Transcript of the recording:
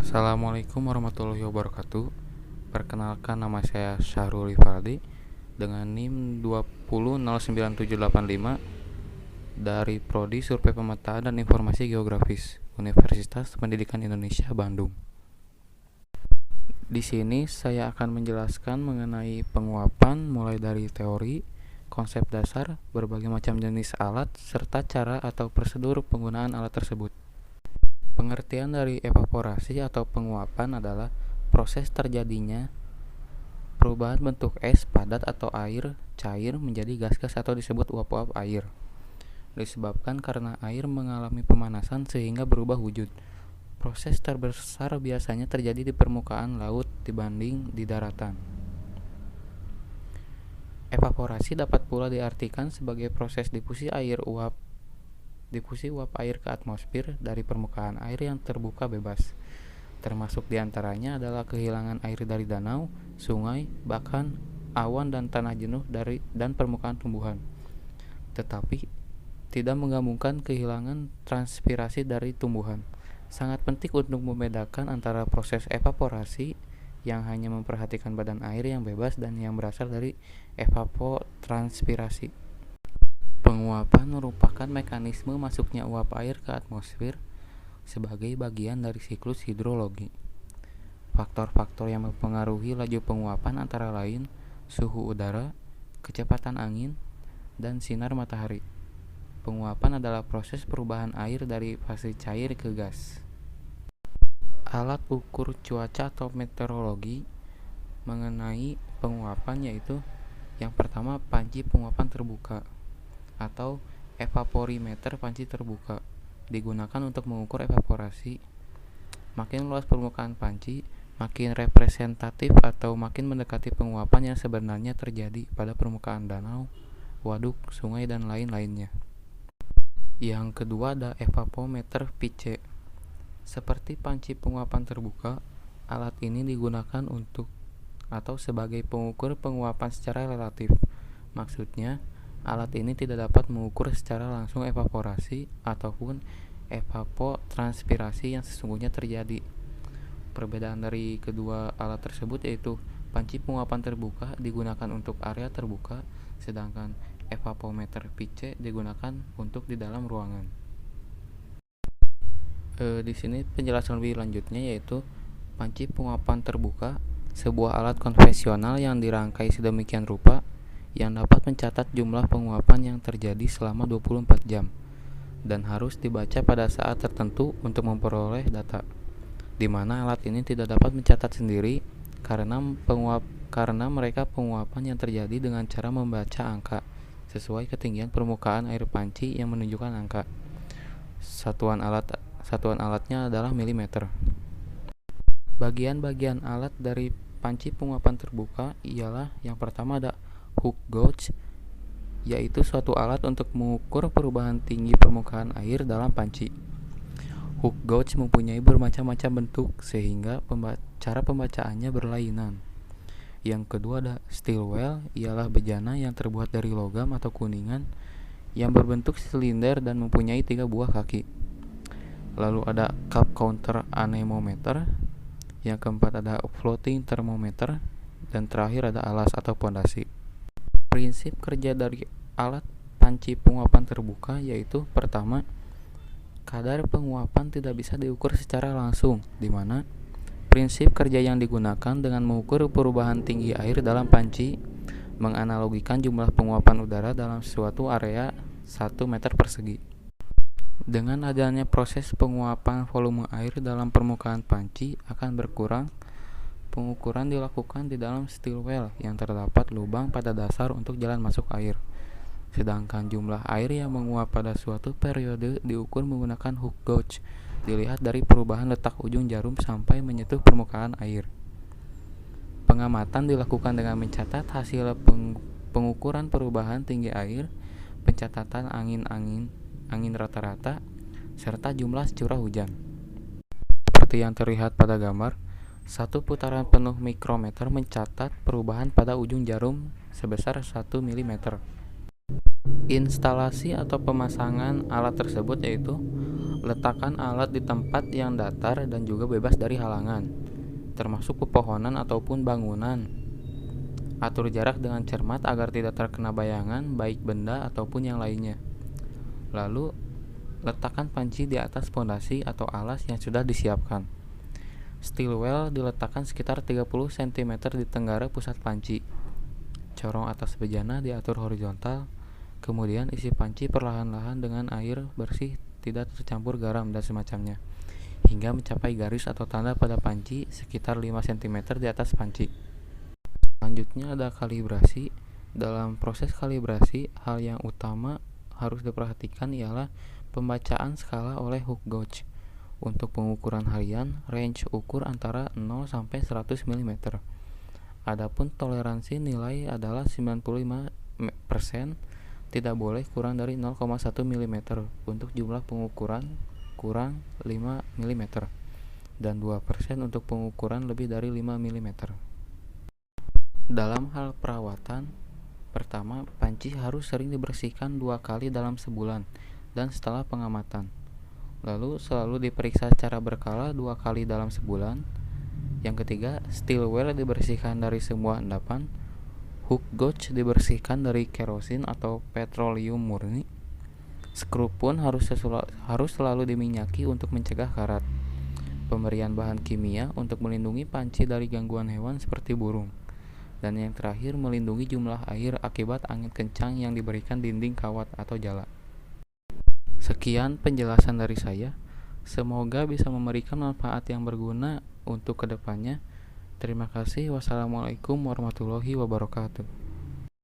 Assalamualaikum warahmatullahi wabarakatuh. Perkenalkan, nama saya Syahrul Ivaldi dengan NIM 2009785 dari Prodi Survei Pemetaan dan Informasi Geografis Universitas Pendidikan Indonesia Bandung. Di sini saya akan menjelaskan mengenai penguapan mulai dari teori, konsep dasar, berbagai macam jenis alat, serta cara atau prosedur penggunaan alat tersebut. Pengertian dari evaporasi atau penguapan adalah proses terjadinya perubahan bentuk es padat atau air cair menjadi gas-gas atau disebut uap-uap air. Disebabkan karena air mengalami pemanasan sehingga berubah wujud. Proses terbesar biasanya terjadi di permukaan laut dibanding di daratan. Evaporasi dapat pula diartikan sebagai proses difusi uap air ke atmosfer dari permukaan air yang terbuka bebas. Termasuk diantaranya adalah kehilangan air dari danau, sungai, bahkan awan dan tanah jenuh dan permukaan tumbuhan. Tetapi tidak menggabungkan kehilangan transpirasi dari tumbuhan. Sangat penting untuk membedakan antara proses evaporasi yang hanya memperhatikan badan air yang bebas dan yang berasal dari evapotranspirasi. Penguapan merupakan mekanisme masuknya uap air ke atmosfer sebagai bagian dari siklus hidrologi. Faktor-faktor yang mempengaruhi laju penguapan antara lain suhu udara, kecepatan angin, dan sinar matahari. Penguapan adalah proses perubahan air dari fase cair ke gas. Alat ukur cuaca atau meteorologi mengenai penguapan yaitu yang pertama panci penguapan terbuka atau evaporimeter. Panci terbuka digunakan untuk mengukur evaporasi. Makin luas permukaan panci, makin representatif atau makin mendekati penguapan yang sebenarnya terjadi pada permukaan danau, waduk, sungai, dan lain-lainnya. Yang kedua ada evapometer pitche. Seperti panci penguapan terbuka, alat ini digunakan untuk atau sebagai pengukur penguapan secara relatif. Maksudnya, alat ini tidak dapat mengukur secara langsung evaporasi ataupun evapotranspirasi yang sesungguhnya terjadi. Perbedaan dari kedua alat tersebut yaitu panci penguapan terbuka digunakan untuk area terbuka, sedangkan evapometer pitche digunakan untuk di dalam ruangan. Di sini penjelasan lebih lanjutnya yaitu panci penguapan terbuka, sebuah alat konvensional yang dirangkai sedemikian rupa yang dapat mencatat jumlah penguapan yang terjadi selama 24 jam dan harus dibaca pada saat tertentu untuk memperoleh data, di mana alat ini tidak dapat mencatat sendiri karena mereka penguapan yang terjadi dengan cara membaca angka sesuai ketinggian permukaan air panci yang menunjukkan angka. Satuan alatnya adalah milimeter. Bagian-bagian alat dari panci penguapan terbuka ialah yang pertama ada hook gauge, yaitu suatu alat untuk mengukur perubahan tinggi permukaan air dalam panci. Hook gauge mempunyai bermacam-macam bentuk sehingga cara pembacaannya berlainan. Yang kedua ada steel well, ialah bejana yang terbuat dari logam atau kuningan yang berbentuk silinder dan mempunyai 3 buah kaki. Lalu ada cup counter anemometer. Yang keempat ada floating thermometer, dan terakhir ada alas atau pondasi. Prinsip kerja dari alat panci penguapan terbuka yaitu pertama, kadar penguapan tidak bisa diukur secara langsung, di mana prinsip kerja yang digunakan dengan mengukur perubahan tinggi air dalam panci menganalogikan jumlah penguapan udara dalam suatu area 1 meter persegi. Dengan adanya proses penguapan volume air dalam permukaan panci akan berkurang, pengukuran dilakukan di dalam steel well yang terdapat lubang pada dasar untuk jalan masuk air. Sedangkan jumlah air yang menguap pada suatu periode diukur menggunakan hook gauge, dilihat dari perubahan letak ujung jarum sampai menyentuh permukaan air. Pengamatan dilakukan dengan mencatat hasil pengukuran perubahan tinggi air, pencatatan angin rata-rata, serta jumlah curah hujan. Seperti yang terlihat pada gambar, satu putaran penuh mikrometer mencatat perubahan pada ujung jarum sebesar 1 mm. Instalasi atau pemasangan alat tersebut yaitu Letakkan alat di tempat yang datar dan juga bebas dari halangan, termasuk pepohonan ataupun bangunan. Atur jarak dengan cermat agar tidak terkena bayangan, baik benda ataupun yang lainnya. Lalu, letakkan panci di atas fondasi atau alas yang sudah disiapkan. Steel well diletakkan sekitar 30 cm di tenggara pusat panci. Corong atas bejana diatur horizontal. Kemudian isi panci perlahan-lahan dengan air bersih, tidak tercampur garam dan semacamnya, hingga mencapai garis atau tanda pada panci sekitar 5 cm di atas panci. Selanjutnya ada kalibrasi. Dalam proses kalibrasi, hal yang utama harus diperhatikan ialah pembacaan skala oleh hook gauge. Untuk pengukuran harian, range ukur antara 0 sampai 100 mm. Adapun toleransi nilai adalah 95%, tidak boleh kurang dari 0,1 mm untuk jumlah pengukuran kurang 5 mm dan 2% untuk pengukuran lebih dari 5 mm. Dalam hal perawatan, pertama, panci harus sering dibersihkan 2 kali dalam sebulan dan setelah pengamatan. Lalu selalu diperiksa secara berkala 2 kali dalam sebulan. Yang ketiga, steel well dibersihkan dari semua endapan. Hook gauge dibersihkan dari kerosin atau petroleum murni. Skru pun harus selalu diminyaki untuk mencegah karat. Pemberian bahan kimia untuk melindungi panci dari gangguan hewan seperti burung. Dan yang terakhir, melindungi jumlah air akibat angin kencang yang diberikan dinding kawat atau jala. Sekian penjelasan dari saya. Semoga bisa memberikan manfaat yang berguna untuk kedepannya. Terima kasih. Wassalamualaikum warahmatullahi wabarakatuh.